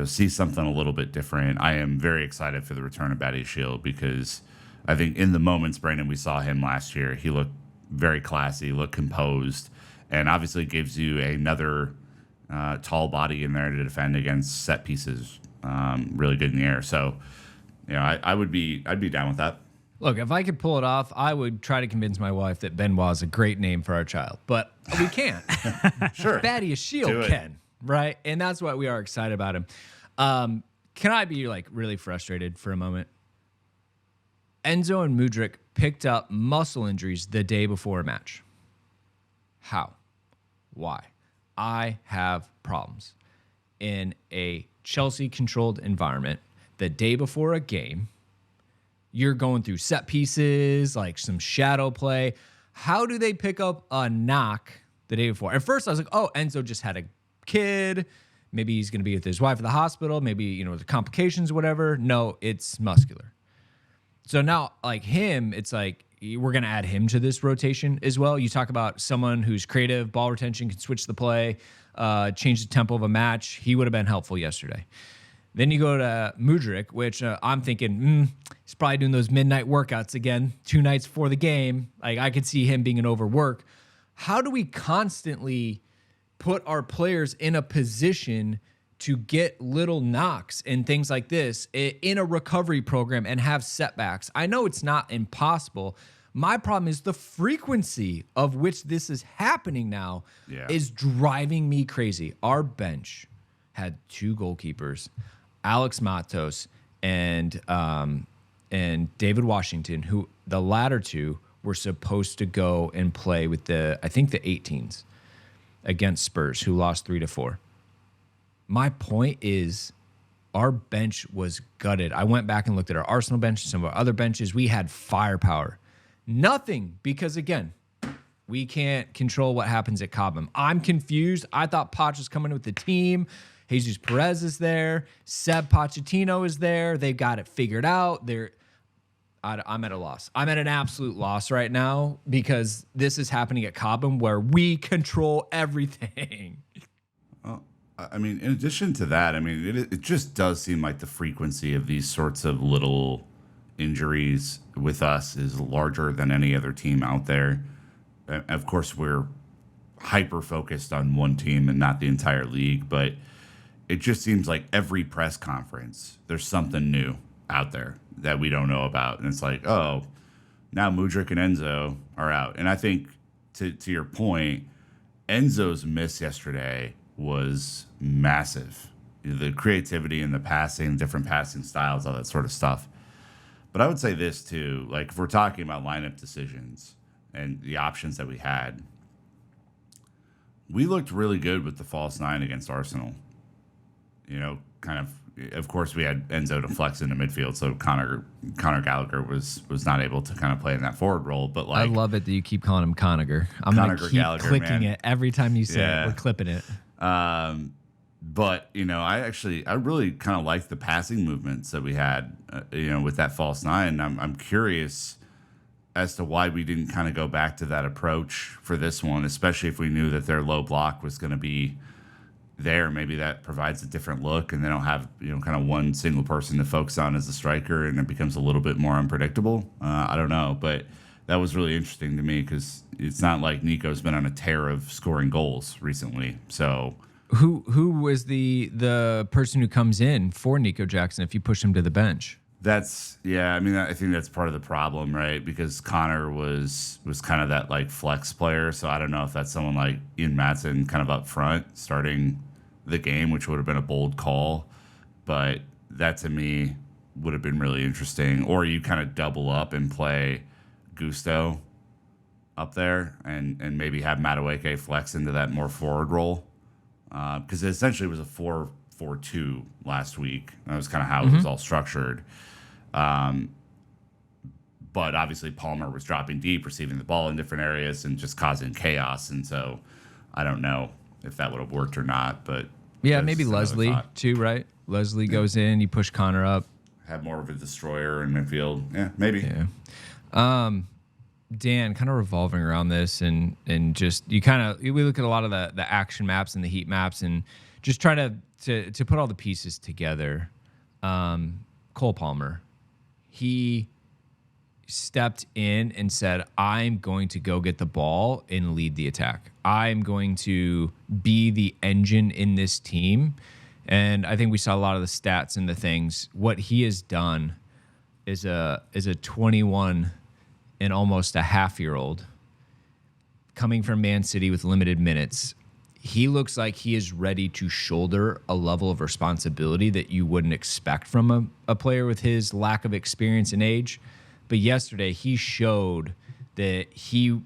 see something a little bit different. I am very excited for the return of Badiashile, because I think in the moments, Brandon, we saw him last year, he looked very classy, looked composed, and obviously gives you another tall body in there to defend against set pieces. Really good in the air. So, I'd be down with that. Look, if I could pull it off, I would try to convince my wife that Benoit is a great name for our child, but we can't. Sure. Badiashile can, right? And that's why we are excited about him. Can I be really frustrated for a moment? Enzo and Mudryk picked up muscle injuries the day before a match. How? Why? I have problems. In a Chelsea-controlled environment, the day before a game, you're going through set pieces, like some shadow play. How do they pick up a knock the day before? At first, I was like, oh, Enzo just had a kid. Maybe he's going to be with his wife at the hospital. Maybe, the complications, whatever. No, it's muscular. So now, him, it's like, we're going to add him to this rotation as well. You talk about someone who's creative, ball retention, can switch the play, change the tempo of a match. He would have been helpful yesterday. Then you go to Mudryk, which I'm thinking, he's probably doing those midnight workouts again, 2 nights before the game. I could see him being an overwork. How do we constantly put our players in a position to get little knocks and things like this in a recovery program and have setbacks? I know it's not impossible. My problem is the frequency of which this is happening now is driving me crazy. Our bench had 2 goalkeepers, Alex Matos and David Washington, who the latter 2 were supposed to go and play with the 18s against Spurs, who lost 3-4. My point is, our bench was gutted. I went back and looked at our Arsenal bench, some of our other benches. We had firepower. Nothing, because, again, we can't control what happens at Cobham. I'm confused. I thought Poch was coming with the team. Jesus Perez is there. Seb Pochettino is there. They've got it figured out. I'm at a loss. I'm at an absolute loss right now, because this is happening at Cobham, where we control everything. In addition to that, it just does seem like the frequency of these sorts of little injuries with us is larger than any other team out there. Of course, we're hyper-focused on one team and not the entire league, but it just seems like every press conference, there's something new out there that we don't know about. And it's like, oh, now Mudryk and Enzo are out. And I think, to your point, Enzo's miss yesterday was massive. The creativity and the passing, different passing styles, all that sort of stuff. But I would say this, too. Like, if we're talking about lineup decisions and the options that we had, we looked really good with the false nine against Arsenal. Of course, we had Enzo to flex into midfield, so Conor Gallagher was not able to kind of play in that forward role. But I love it that you keep calling him Conagher. I'm going to keep Gallagher, clicking man. it every time you say it. We're clipping it. But I really kind of like the passing movements that we had, with that false nine. I'm curious as to why we didn't kind of go back to that approach for this one, especially if we knew that their low block was going to be there. Maybe that provides a different look, and they don't have kind of one single person to focus on as a striker, and it becomes a little bit more unpredictable. I don't know, but that was really interesting to me because it's not like Nico's been on a tear of scoring goals recently. So who was the person who comes in for Nico Jackson if you push him to the bench? I think that's part of the problem, right? Because Connor was kind of that like flex player, so I don't know if that's someone like Ian Maatsen kind of up front starting the game, which would have been a bold call, but that to me would have been really interesting. Or you kind of double up and play Gusto up there and maybe have Madueke flex into that more forward role, because it essentially was a 4-4-2 last week. That was kind of how it was all structured. But obviously Palmer was dropping deep, receiving the ball in different areas and just causing chaos. And so I don't know if that would have worked or not, but maybe Leslie too, right? Leslie goes in, you push Connor up. Have more of a destroyer in midfield. Yeah, maybe. Yeah. Dan, kind of revolving around this and just we look at a lot of the action maps and the heat maps and just try to put all the pieces together. Cole Palmer, he stepped in and said, I'm going to go get the ball and lead the attack. I'm going to be the engine in this team. And I think we saw a lot of the stats and the things. What he has done is a 21 and almost a half-year-old coming from Man City with limited minutes. He looks like he is ready to shoulder a level of responsibility that you wouldn't expect from a player with his lack of experience and age. But yesterday, he showed that he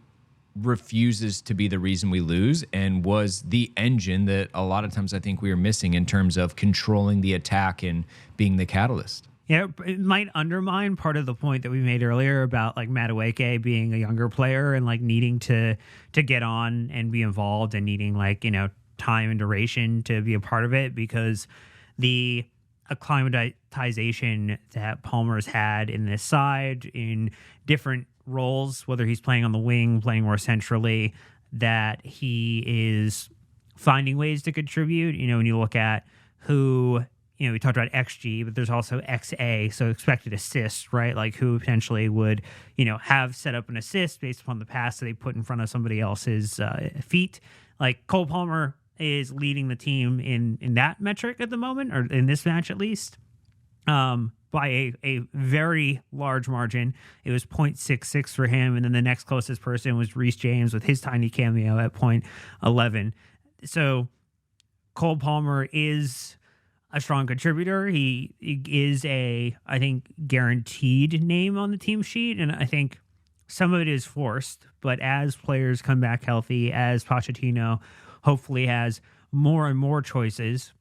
refuses to be the reason we lose and was the engine that a lot of times I think we are missing in terms of controlling the attack and being the catalyst. Yeah, it might undermine part of the point that we made earlier about like Madueke being a younger player and like needing to get on and be involved and needing time and duration to be a part of it, because the acclimatization that Palmer's had in this side in different roles, whether he's playing on the wing, playing more centrally, that he is finding ways to contribute. When you look at who, we talked about XG, but there's also XA, so expected assists, right? Like who potentially would, have set up an assist based upon the pass that they put in front of somebody else's feet. Like Cole Palmer is leading the team in that metric at the moment, or in this match at least, by a very large margin. It was 0.66 for him, and then the next closest person was Reece James with his tiny cameo at 0.11. So Cole Palmer is a strong contributor. He is I think, guaranteed name on the team sheet, and I think some of it is forced, but as players come back healthy, as Pochettino hopefully has more and more choices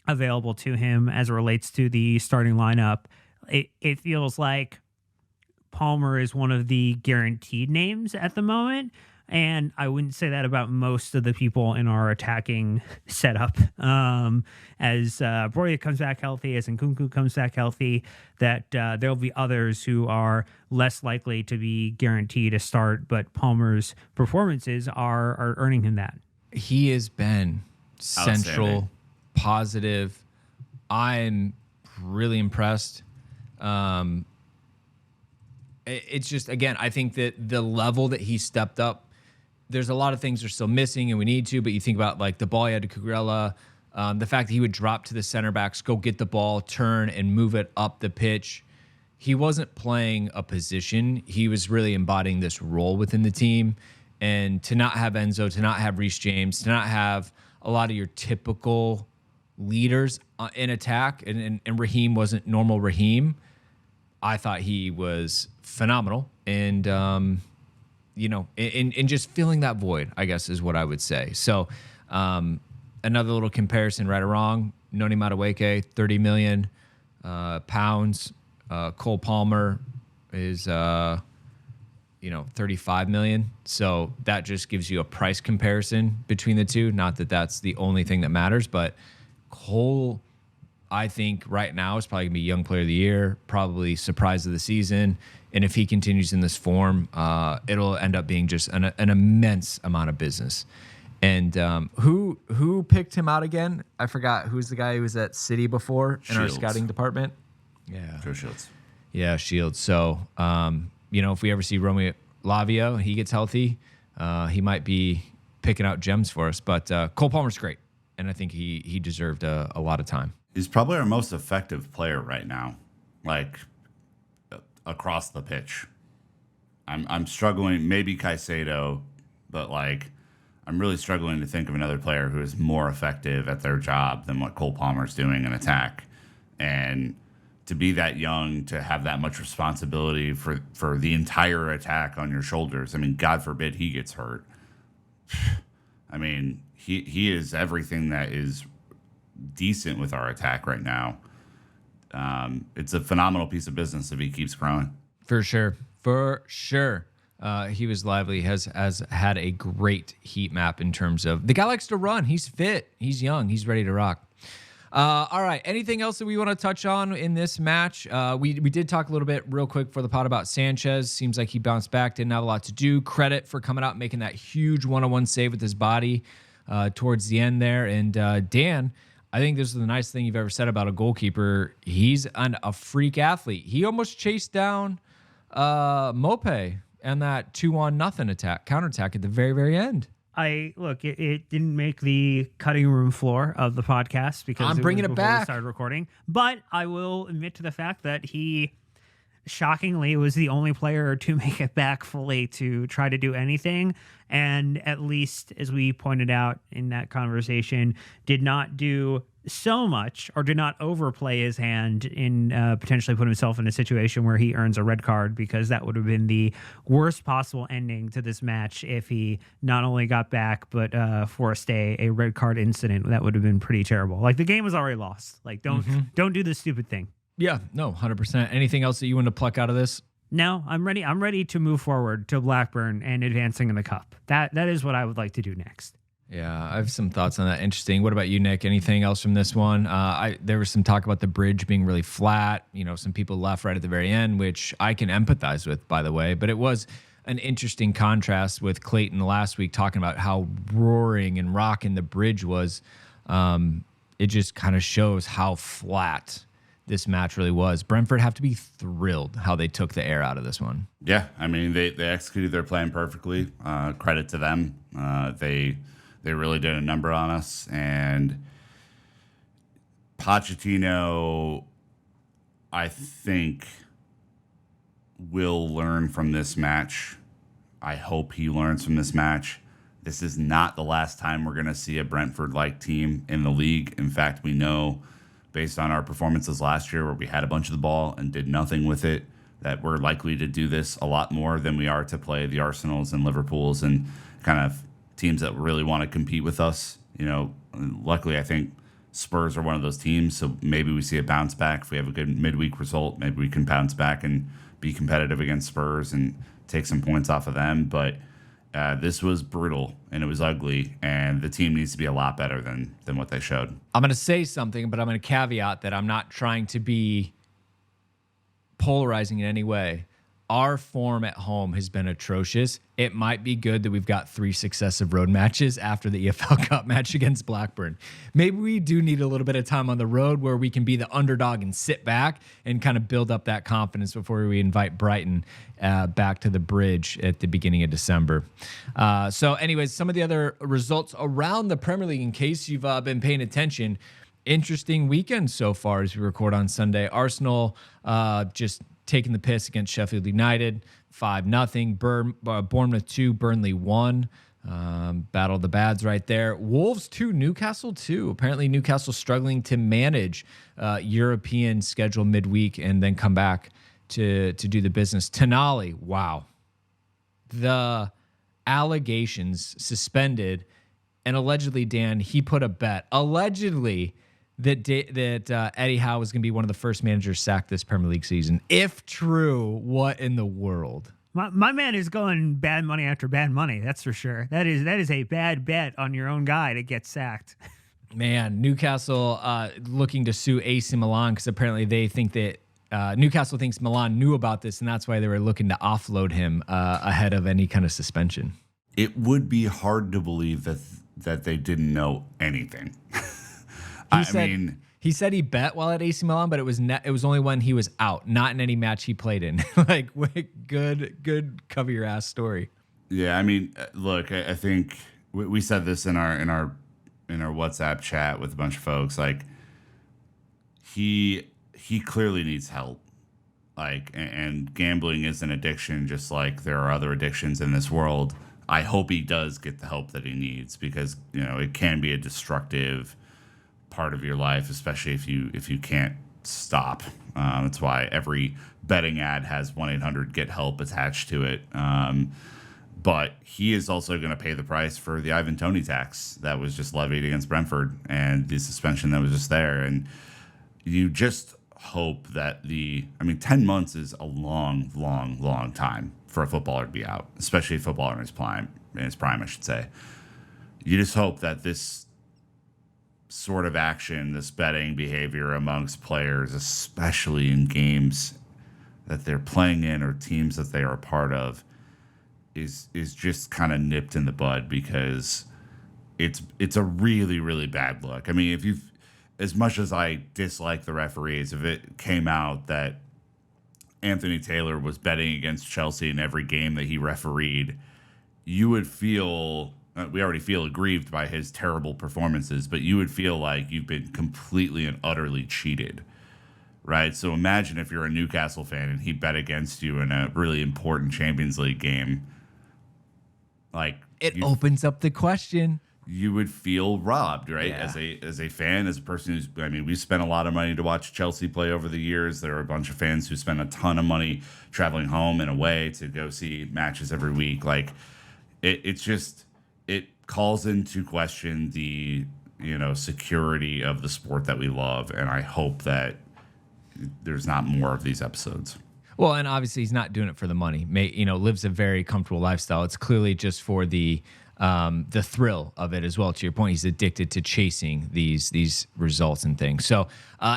available to him as it relates to the starting lineup, it feels like Palmer is one of the guaranteed names at the moment. And I wouldn't say that about most of the people in our attacking setup. As Broya comes back healthy, as Nkunku comes back healthy, that there'll be others who are less likely to be guaranteed a start, but Palmer's performances are earning him that. He has been central, positive. I'm really impressed. It's just, again, I think that the level that he stepped up, there's a lot of things are still missing and we need to, but you think about like the ball he had to Cucurella, The fact that he would drop to the center backs, go get the ball, turn, and move it up the pitch. He wasn't playing a position. He was really embodying this role within the team. And to not have Enzo, to not have Reece James, to not have a lot of your typical leaders in attack, and Raheem wasn't normal Raheem, I thought he was phenomenal. And, in just filling that void, I guess is what I would say. So another little comparison, right or wrong, Noni Madueke, 30 million pounds. Cole Palmer is, 35 million. So that just gives you a price comparison between the two. Not that that's the only thing that matters, but Cole, I think right now is probably gonna be Young Player of the Year, probably surprise of the season. And if he continues in this form, it'll end up being just an immense amount of business. And who picked him out again? I forgot. Who's the guy who was at City before in our scouting department? Yeah. Joe Shields. Yeah, Shields. So, if we ever see Romeo Lavia, he gets healthy, he might be picking out gems for us. But Cole Palmer's great, and I think he deserved a lot of time. He's probably our most effective player right now, like across the pitch. I'm struggling, maybe Caicedo, but I'm really struggling to think of another player who is more effective at their job than what Cole Palmer's doing in attack. And to be that young, to have that much responsibility for the entire attack on your shoulders. I mean, God forbid he gets hurt. I mean, he is everything that is decent with our attack right now. It's a phenomenal piece of business if he keeps growing. For sure. He was lively, has had a great heat map in terms of the guy likes to run. He's fit. He's young. He's ready to rock. All right. Anything else that we want to touch on in this match? We did talk a little bit real quick for the pod about Sanchez. Seems like he bounced back, didn't have a lot to do. Credit for coming out and making that huge one-on-one save with his body towards the end there. And Dan, I think this is the nicest thing you've ever said about a goalkeeper. He's a freak athlete. He almost chased down Mope and that 2-1-0 counterattack at the very, very end. It didn't make the cutting room floor of the podcast because I'm bringing it back. We started recording, but I will admit to the fact that he shockingly was the only player to make it back fully to try to do anything. And at least, as we pointed out in that conversation, did not do so much or did not overplay his hand in potentially put himself in a situation where he earns a red card, because that would have been the worst possible ending to this match if he not only got back but forced a red card incident. That would have been pretty terrible. The game was already lost. Don't do this stupid thing. Yeah, no, 100%. Anything else that you want to pluck out of this? No, I'm ready. I'm ready to move forward to Blackburn and advancing in the cup. That is what I would like to do next. Yeah, I have some thoughts on that. Interesting. What about you, Nick? Anything else from this one? There was some talk about the bridge being really flat. Some people left right at the very end, which I can empathize with, by the way. But it was an interesting contrast with Clayton last week talking about how roaring and rocking the bridge was. It just kind of shows how flat this match really was. Brentford have to be thrilled how they took the air out of this one. Yeah, I mean, they executed their plan perfectly. Credit to them. They really did a number on us. And Pochettino, I think, will learn from this match. I hope he learns from this match. This is not the last time we're going to see a Brentford-like team in the league. In fact, we know, based on our performances last year where we had a bunch of the ball and did nothing with it, that we're likely to do this a lot more than we are to play the Arsenals and Liverpools and kind of teams that really want to compete with us. Luckily, I think Spurs are one of those teams, so maybe we see a bounce back. If we have a good midweek result, maybe we can bounce back and be competitive against Spurs and take some points off of them. But this was brutal and it was ugly, and the team needs to be a lot better than what they showed. I'm going to say something, but I'm going to caveat that I'm not trying to be polarizing in any way. our form at home has been atrocious. It might be good that we've got 3 successive road matches after the EFL Cup match against Blackburn. Maybe we do need a little bit of time on the road where we can be the underdog and sit back and kind of build up that confidence before we invite Brighton back to the bridge at the beginning of December. So anyways, some of the other results around the Premier League, in case you've been paying attention. Interesting weekend so far as we record on Sunday. Arsenal just taking the piss against Sheffield United, 5-0. Bournemouth 2, Burnley 1. Battle of the Bads right there. Wolves 2, Newcastle 2. Apparently Newcastle struggling to manage European schedule midweek and then come back to do the business. Tonali, wow. The allegations suspended, and allegedly, Dan, he put a bet. Allegedly, that Eddie Howe was going to be one of the first managers sacked this Premier League season. If true, what in the world? My man is going bad money after bad money. That's for sure. That is a bad bet on your own guy to get sacked. Man, Newcastle looking to sue AC Milan because apparently they think that Newcastle thinks Milan knew about this, and that's why they were looking to offload him ahead of any kind of suspension. It would be hard to believe that they didn't know anything. He said he bet while at AC Milan, but it was only when he was out, not in any match he played in. Like, good cover your ass story. Yeah, I mean, look, I think we said this in our WhatsApp chat with a bunch of folks. Like, he clearly needs help. Like, and gambling is an addiction, just like there are other addictions in this world. I hope he does get the help that he needs because it can be a destructive part of your life, especially if you can't stop. That's why every betting ad has 1-800-GET-HELP attached to it. But he is also going to pay the price for the Ivan Toney tax that was just levied against Brentford and the suspension that was just there. And you just hope that 10 months is a long, long, long time for a footballer to be out, especially a footballer in his prime, I should say. You just hope that this sort of action, this betting behavior amongst players, especially in games that they're playing in or teams that they are a part of, is just kind of nipped in the bud because it's a really, really bad look. I mean, as much as I dislike the referees, if it came out that Anthony Taylor was betting against Chelsea in every game that he refereed, you would feel, we already feel aggrieved by his terrible performances, but you would feel like you've been completely and utterly cheated, right? So imagine if you're a Newcastle fan and he bet against you in a really important Champions League game. Like, it opens up the question. You would feel robbed, right? Yeah. As a fan, as a person we've spent a lot of money to watch Chelsea play over the years. There are a bunch of fans who spend a ton of money traveling home and away to go see matches every week. Like, it calls into question the security of the sport that we love, and I hope that there's not more of these episodes. Well, and obviously he's not doing it for the money. Lives a very comfortable lifestyle. It's clearly just for the thrill of it as well. To your point, he's addicted to chasing these results and things. So,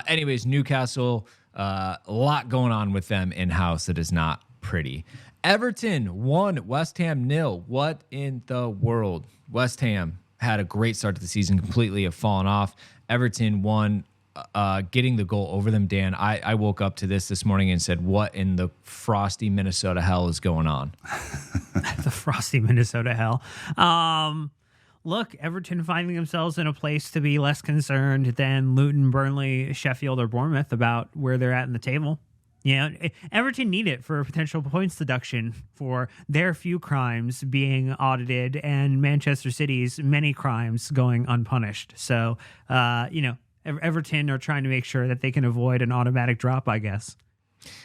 anyways, Newcastle, a lot going on with them in-house that is not pretty. Everton 1, West Ham 0. What in the world? West Ham had a great start to the season, completely have fallen off. Everton 1, getting the goal over them. Dan, I woke up to this morning and said, what in the frosty Minnesota hell is going on? The frosty Minnesota hell. Look, Everton finding themselves in a place to be less concerned than Luton, Burnley, Sheffield, or Bournemouth about where they're at in the table. Everton need it for a potential points deduction for their few crimes being audited and Manchester City's many crimes going unpunished. So, Everton are trying to make sure that they can avoid an automatic drop, I guess.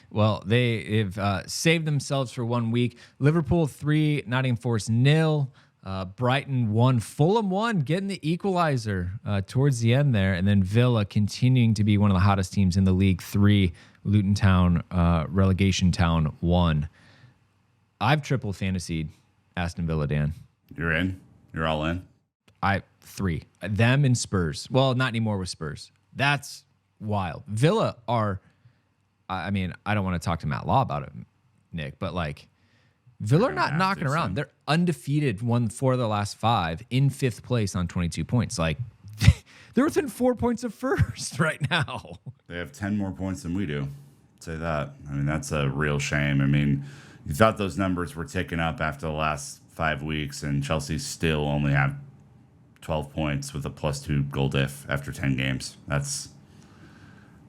Well, they've saved themselves for 1 week. Liverpool 3, Nottingham Forest 0. Brighton 1, Fulham 1, getting the equalizer towards the end there. And then Villa continuing to be one of the hottest teams in the league, 3, Luton Town, relegation town 1. I've triple fantasied Aston Villa, Dan. You're in? You're all in? 3. Them and Spurs. Well, not anymore with Spurs. That's wild. Villa are, I don't want to talk to Matt Law about it. Nick, but like Villa are not knocking around. They're undefeated, won 4 of the last 5 in 5th place on 22 points. Like they're within 4 points of first right now. They have 10 more points than we do. Say that. I mean, that's a real shame. I mean, you thought those numbers were ticking up after the last 5 weeks, and Chelsea still only have 12 points with a +2 goal diff after 10 games. That's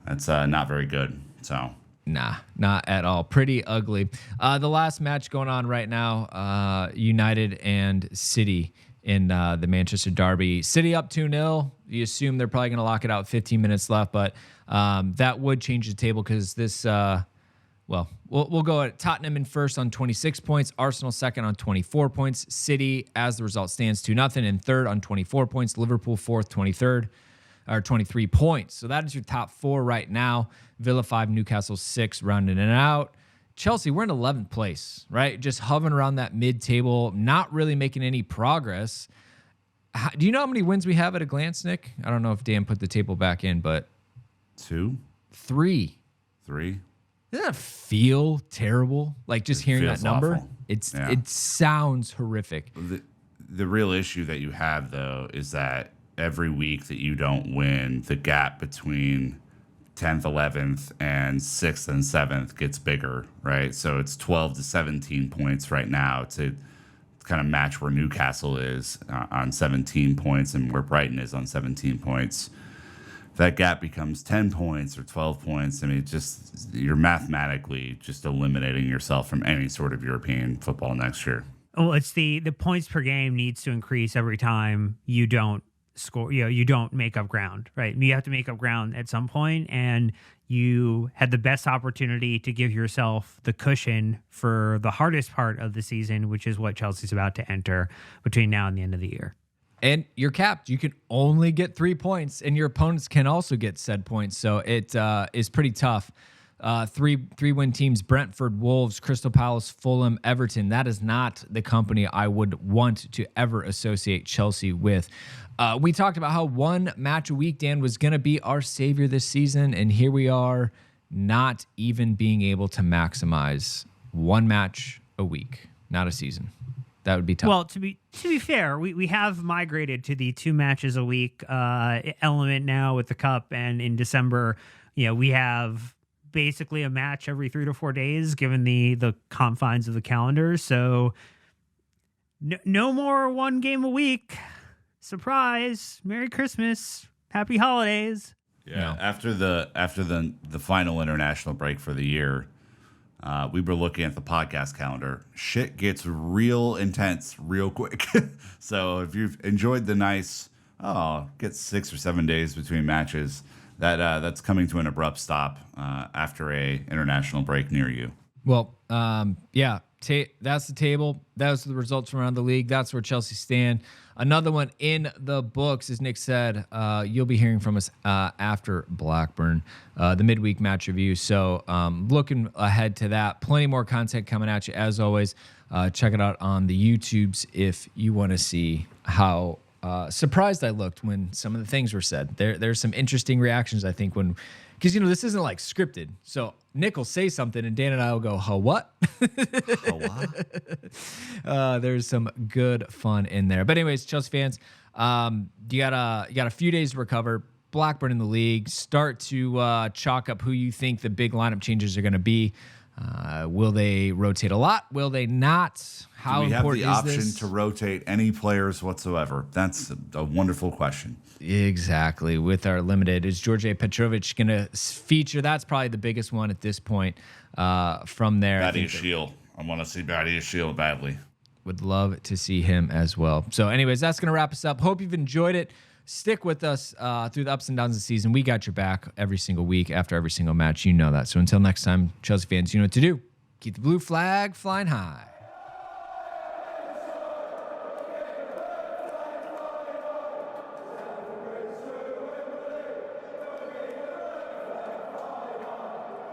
not very good. So nah, not at all. Pretty ugly. The last match going on right now, United and City in the Manchester derby. City up 2-0. You assume they're probably going to lock it out 15 minutes left, but that would change the table because this we'll go at Tottenham in first on 26 points, Arsenal second on 24 points, City, as the result stands, 2-0 in third on 24 points, Liverpool fourth, 23rd, or 23 points. So that is your top 4 right now. Villa 5, Newcastle 6, rounding it out. Chelsea, we're in 11th place, right? Just hovering around that mid-table, not really making any progress. Do you know how many wins we have at a glance, Nick? I don't know if Dan put the table back in, but 2, 3. 3. Doesn't that feel terrible? Like just hearing that number, awful. It sounds horrific. The real issue that you have though is that every week that you don't win, the gap between 10th, 11th, and 6th and 7th gets bigger, right? So it's 12 to 17 points right now to kind of match where Newcastle is on 17 points and where Brighton is on 17 points. That gap becomes 10 points or 12 points. I mean, you're mathematically just eliminating yourself from any sort of European football next year. Well, it's the points per game needs to increase every time you don't score. You don't make up ground, right? You have to make up ground at some point, and you had the best opportunity to give yourself the cushion for the hardest part of the season, which is what Chelsea's about to enter between now and the end of the year. And you're capped. You can only get 3 points, and your opponents can also get said points. So it is pretty tough. Three-win teams: Brentford, Wolves, Crystal Palace, Fulham, Everton. That is not the company I would want to ever associate Chelsea with. We talked about how 1 match a week, Dan, was going to be our savior this season, and here we are, not even being able to maximize 1 match a week, not a season. That would be tough. Well, to be fair, we have migrated to the 2 matches a week element now with the Cup, and in December, we have basically a match every 3 to 4 days, given the confines of the calendar. So no more 1 game a week. Surprise! Merry Christmas! Happy holidays! Yeah. After the final international break for the year, we were looking at the podcast calendar. Shit gets real intense real quick. So if you've enjoyed the nice, get 6 or 7 days between matches, that's coming to an abrupt stop after a international break near you. Well, that's the table. Those are the results from around the league. That's where Chelsea stand. Another one in the books, as Nick said, you'll be hearing from us after Blackburn, the midweek match review. So looking ahead to that. Plenty more content coming at you, as always. Check it out on the YouTubes if you want to see how surprised I looked when some of the things were said. There's some interesting reactions, I think, because this isn't like scripted. So Nick will say something and Dan and I will go, "Huh, what?" There's some good fun in there. But anyways, Chelsea fans, you got a few days to recover. Blackburn in the league. Start to chalk up who you think the big lineup changes are going to be. Will they rotate a lot? Will they not? How important is this? Do we have the option to rotate any players whatsoever? That's a wonderful question. Exactly. With our limited, is George Petrovic going to feature? That's probably the biggest one at this point. From there, Badiashile. I want to see Badiashile badly. Would love to see him as well. So anyways, that's going to wrap us up. Hope you've enjoyed it. Stick with us through the ups and downs of the season. We got your back every single week after every single match. You know that. So until next time, Chelsea fans, you know what to do. Keep the blue flag flying high.